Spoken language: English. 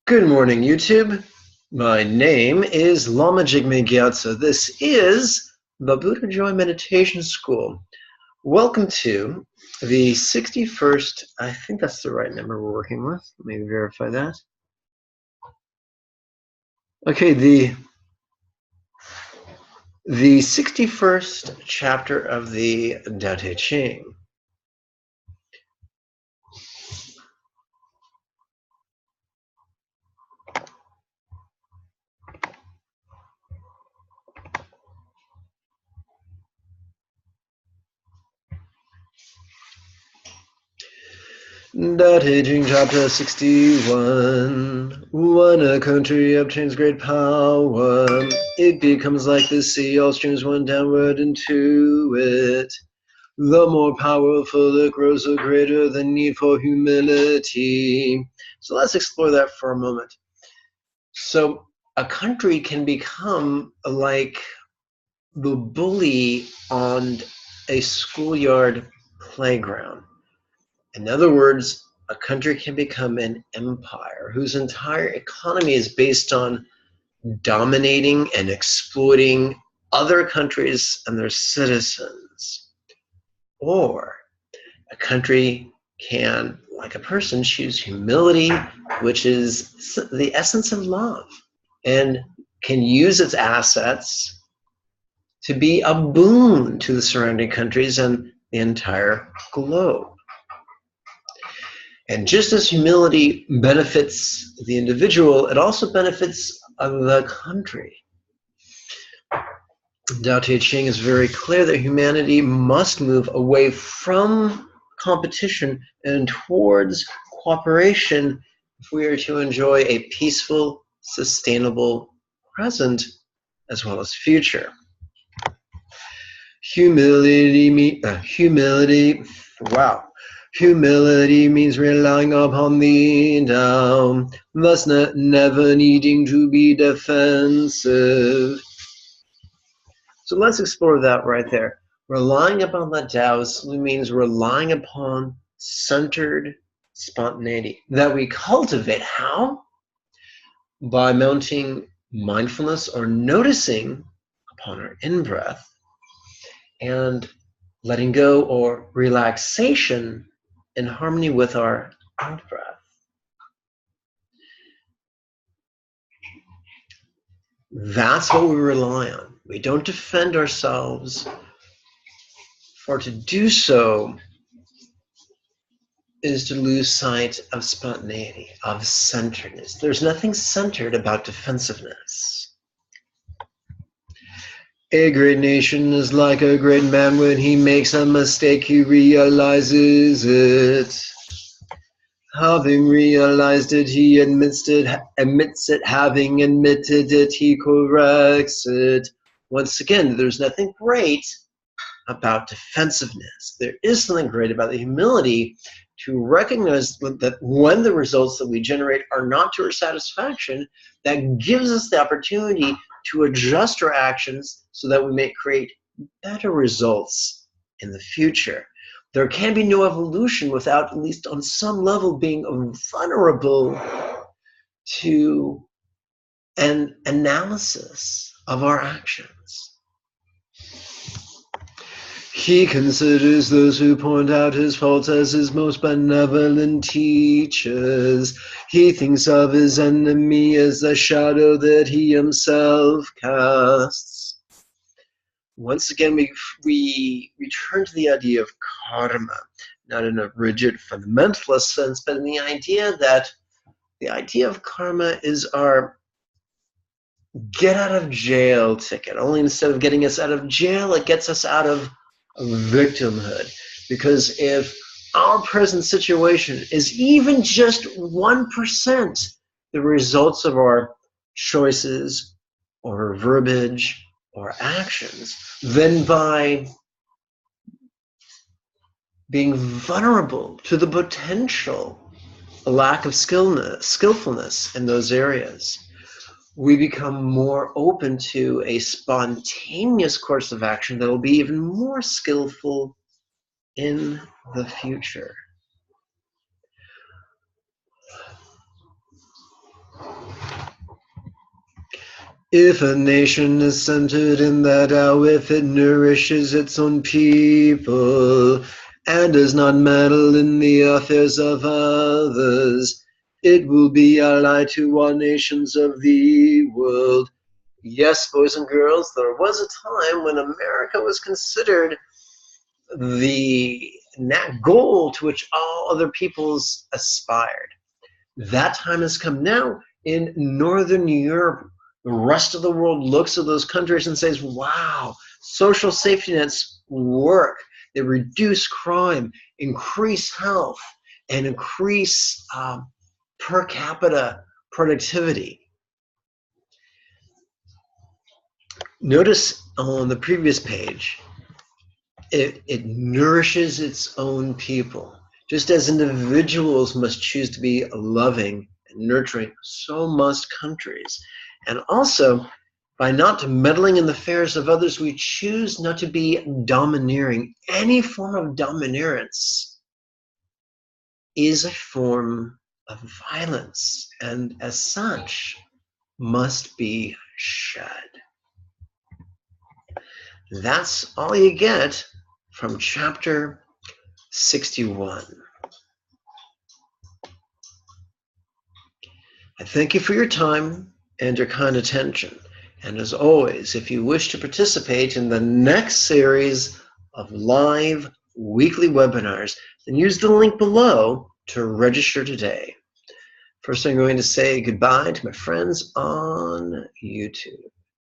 Good morning, YouTube. My name is Lama Jigme Gyatso. This is the Buddha Joy Meditation School. Welcome to the 61st, I think that's the right number we're working with. Let me verify that. Okay, the 61st chapter of the Tao Te Ching. Tao Te Ching chapter 61. When a country obtains great power, it becomes like the sea, all streams run downward into it. The more powerful it grows, the greater the need for humility. So let's explore that for a moment. So a country can become like the bully on a schoolyard playground. In other words, a country can become an empire whose entire economy is based on dominating and exploiting other countries and their citizens. Or a country can, like a person, choose humility, which is the essence of love, and can use its assets to be a boon to the surrounding countries and the entire globe. And just as humility benefits the individual, it also benefits the country. Tao Te Ching is very clear that humanity must move away from competition and towards cooperation if we are to enjoy a peaceful, sustainable present as well as future. Humility means relying upon the Tao, thus never needing to be defensive. So let's explore that right there. Relying upon the Tao means relying upon centered spontaneity that we cultivate. How? By mounting mindfulness or noticing upon our in-breath and letting go or relaxation in harmony with our out-breath. That's what we rely on. We don't defend ourselves, for to do so is to lose sight of spontaneity, of centeredness. There's nothing centered about defensiveness. A great nation is like a great man. When he makes a mistake, he realizes it. Having realized it, he admits it. Having admitted it, he corrects it. Once again, there's nothing great about defensiveness. There is something great about the humility to recognize that when the results that we generate are not to our satisfaction, that gives us the opportunity to adjust our actions so that we may create better results in the future. There can be no evolution without, at least on some level, being vulnerable to an analysis of our actions. He considers those who point out his faults as his most benevolent teachers. He thinks of his enemy as the shadow that he himself casts. Once again, we return to the idea of karma, not in a rigid fundamentalist sense, but in the idea that the idea of karma is our get out of jail ticket. Only instead of getting us out of jail, it gets us out of victimhood. Because if our present situation is even just 1% the results of our choices or verbiage or actions, then by being vulnerable to the potential lack of skillfulness in those areas, we become more open to a spontaneous course of action that will be even more skillful in the future. If a nation is centered in that Tao, if it nourishes its own people and does not meddle in the affairs of others, it will be a light to all nations of the world. Yes, boys and girls, there was a time when America was considered the goal to which all other peoples aspired. That time has come now. In Northern Europe, the rest of the world looks at those countries and says, wow, social safety nets work. They reduce crime, increase health, and increase per capita productivity. Notice on the previous page, it nourishes its own people. Just as individuals must choose to be loving and nurturing, so must countries. And also, by not meddling in the affairs of others, we choose not to be domineering. Any form of dominance is a form of violence, and as such, must be shed. That's all you get from chapter 61. I thank you for your time and your kind attention. And as always, if you wish to participate in the next series of live weekly webinars, then use the link below to register today. First, I'm going to say goodbye to my friends on YouTube.